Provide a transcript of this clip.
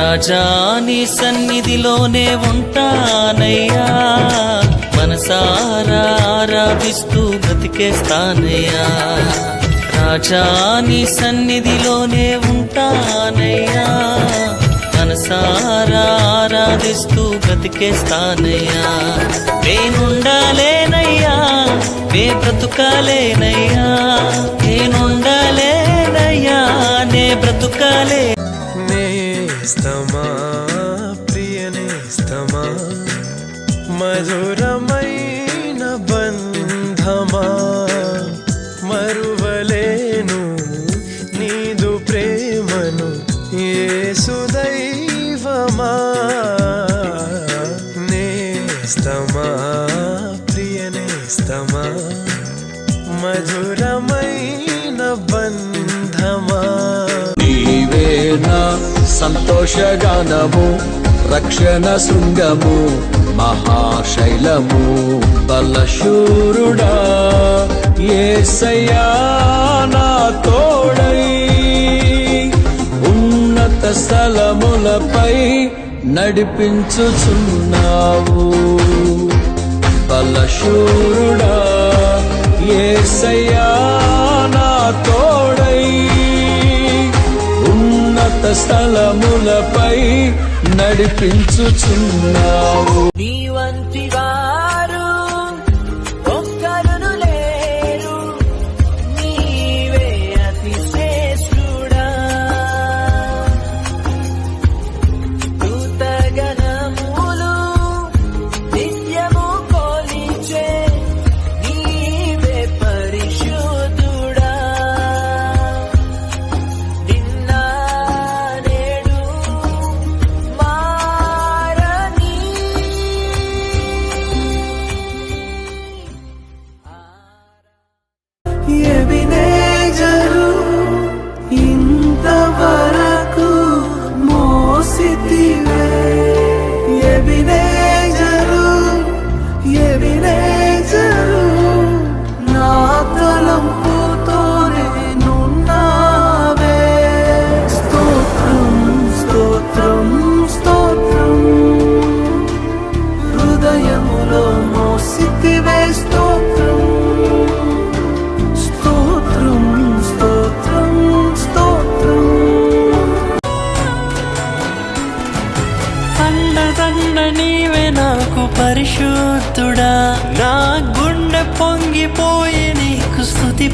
రాజా నీ సన్నిధిలోనే ఉంటానయ్యా, మనసారా ఆరాధిస్తూ బ్రతికేస్తానయ్యా. రాజా నీ సన్నిధిలోనే ఉంటానయ్యా, మనసారా ఆరాధిస్తూ బ్రతికేస్తానయ్యా. నేనుండాలేనయ్యా, నే బ్రతుకాలేనయ్యా, నేనుండాలేనయ్యా, నే బ్రతుకాలే. నేస్తమా ప్రియ నేస్తమా, మధురమైన బంధమా, మరువలేను నీదు ప్రేమను యేసు దైవమా. నేస్తమా ప్రియ నేస్తమా, మధురమైన బంధమా. నీవే నా సంతోషగానము, రక్షణ శృంగము, మహాశైలము, బలశూరుడా యేసయ్యా నా తోడై. ఉన్నత స్థలములపై నడిపించుచున్నావు, బలశూరుడా యేసయ్యా నా తోడై. ఉన్నత స్థలములపై నడిపించుచున్నావు. నీ వంటి వారు ఒక్కరును లేరు, నీవే అతి శ్రేష్ఠుడా. దూతగణములు నిత్యము కొలిచే నీవే పరిశుద్ధుడా. నిన్న నేడు మారని ఎబినేజరు ఇంతవరకు మోసితివే, ఎబినేజరు ఎబినేజరు నా తలంపుతోనే నున్నావే. స్తోత్రం స్తోత్రం స్తోత్రం, హృదయములో మోసితివే స్తోత్రం. స్తోత్రం స్తోత్రం స్తోత్రం. అండదండ నీవే నాకు పరిశుద్ధుడా, నా గుండె పొంగిపోయి నీకు స్తుతి